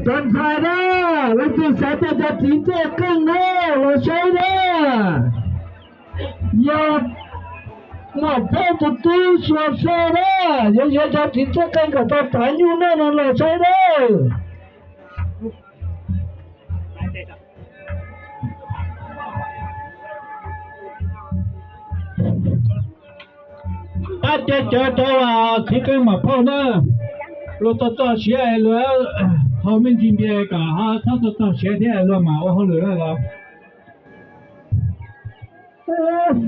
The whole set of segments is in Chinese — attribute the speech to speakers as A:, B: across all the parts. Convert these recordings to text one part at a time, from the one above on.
A: 真彩的，我这三天在地这更呢，我晓得，要我跑的都说啥的，要在地这更个到单牛那了，我晓得。大家知道啊，这个嘛跑呢，我到到学了，后面今天个哈，他到学天了嘛，我后来那个。哎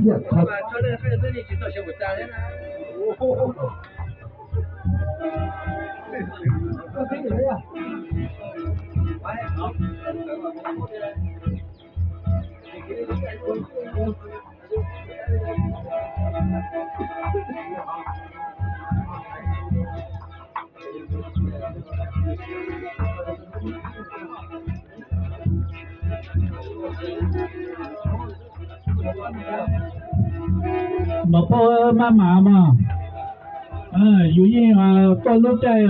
A: 呀，他。mà po mà dù như con lúc đây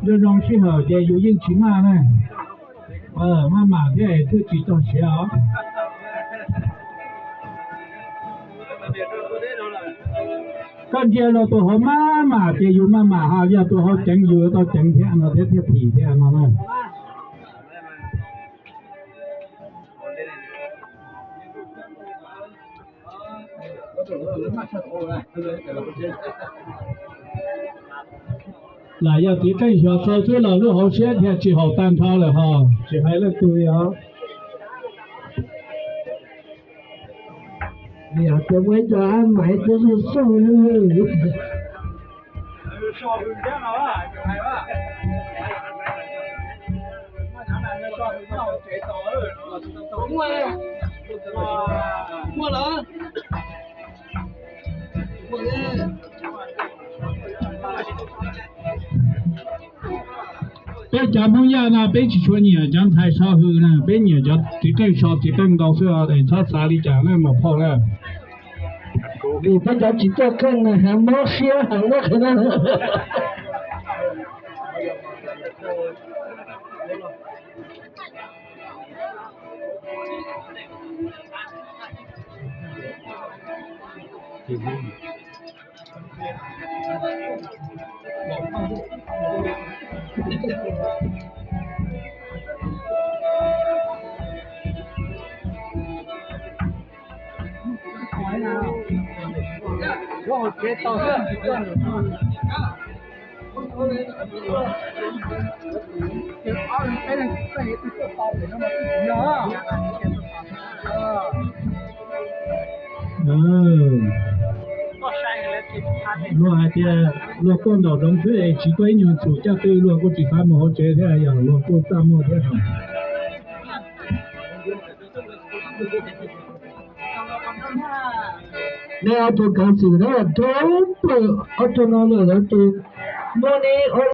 A: đưa rong xí hở thì dù như chỉ mà này mà thế thứ chỉ trong xí hở con kia là tôi hỏi mà thì dù mà ha giờ tôi hỏi chẳng dù tôi chẳng thế nó thế thì thế mà là giờ thì cái小说最老路好些天只好单套了哈，只还了对啊。哎呀，这为这俺买这是送的。烧饼店了啊，就还吧。过来。别家朋友呢，别去说你讲太少后呢，别你叫这更少这更高是啊，他啥里讲那么跑了。你不叫几个更呢，还没写好了可能。我接到这，我还得我讲到中去，几个人做家对我估计他们好接的呀，我过大毛的好。你要做干事的，都不，我做那了都，我呢。